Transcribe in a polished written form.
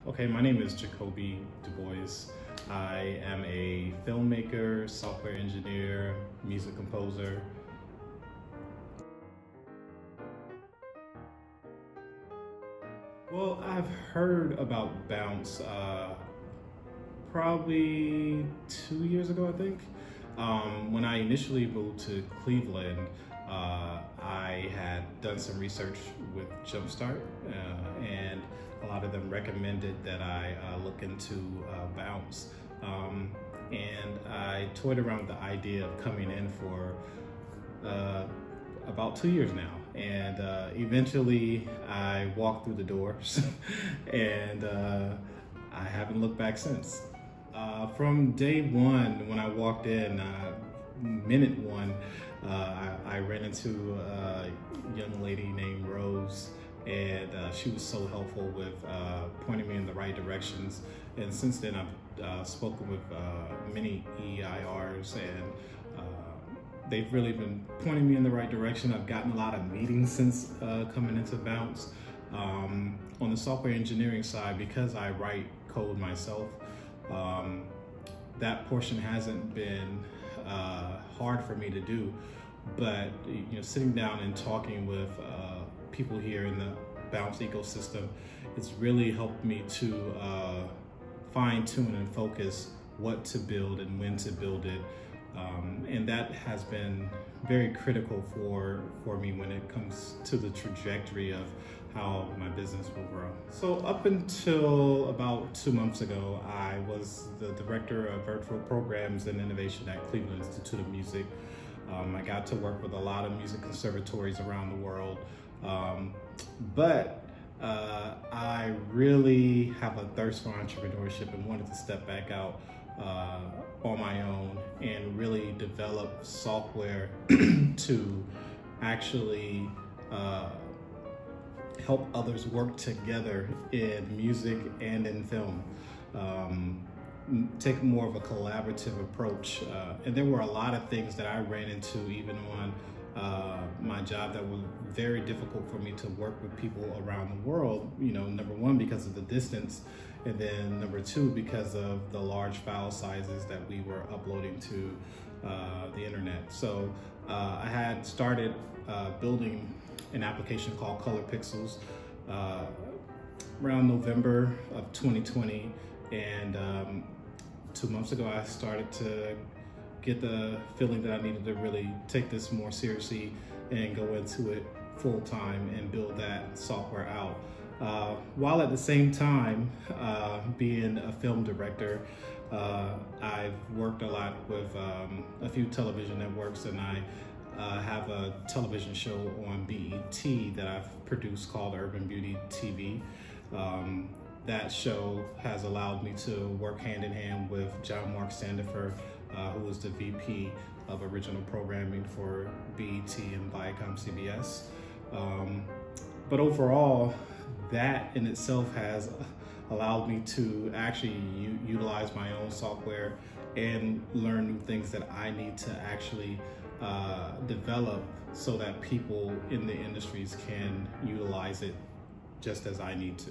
Okay, my name is Jacoby DuBose. I am a filmmaker, software engineer, music composer. Well, I've heard about Bounce probably 2 years ago, I think. When I initially moved to Cleveland, I had done some research with Jumpstart, and a lot of them recommended that I look into Bounce. And I toyed around with the idea of coming in for about 2 years now. And eventually I walked through the doors and I haven't looked back since. From day one, when I walked in, minute one, I ran into a young lady named Rose, and she was so helpful with pointing me in the right directions. And since then, I've spoken with many EIRs, and they've really been pointing me in the right direction. I've gotten a lot of meetings since coming into Bounce. On the software engineering side, because I write code myself, that portion hasn't been hard for me to do. But sitting down and talking with people here in the Bounce ecosystem, it's really helped me to fine tune and focus what to build and when to build it. And that has been very critical for me when it comes to the trajectory of how my business will grow. So up until about 2 months ago, I was the Director of Virtual Programs and Innovation at Cleveland Institute of Music. I got to work with a lot of music conservatories around the world, but I really have a thirst for entrepreneurship and wanted to step back out on my own and really develop software to actually help others work together in music and in film. Take more of a collaborative approach. And there were a lot of things that I ran into even on my job that was very difficult for me to work with people around the world. Number one, because of the distance, and then number two, because of the large file sizes that we were uploading to the internet. So I had started building an application called ColorPixels around November of 2020, and 2 months ago I started to get the feeling that I needed to really take this more seriously and go into it full time and build that software out. While at the same time being a film director, I've worked a lot with a few television networks, and I have a television show on BET that I've produced called Urban Beauty TV. That show has allowed me to work hand in hand with John Mark Sandifer, who is the VP of original programming for BET and Viacom CBS. But overall, that in itself has allowed me to actually utilize my own software and learn new things that I need to actually develop so that people in the industries can utilize it just as I need to.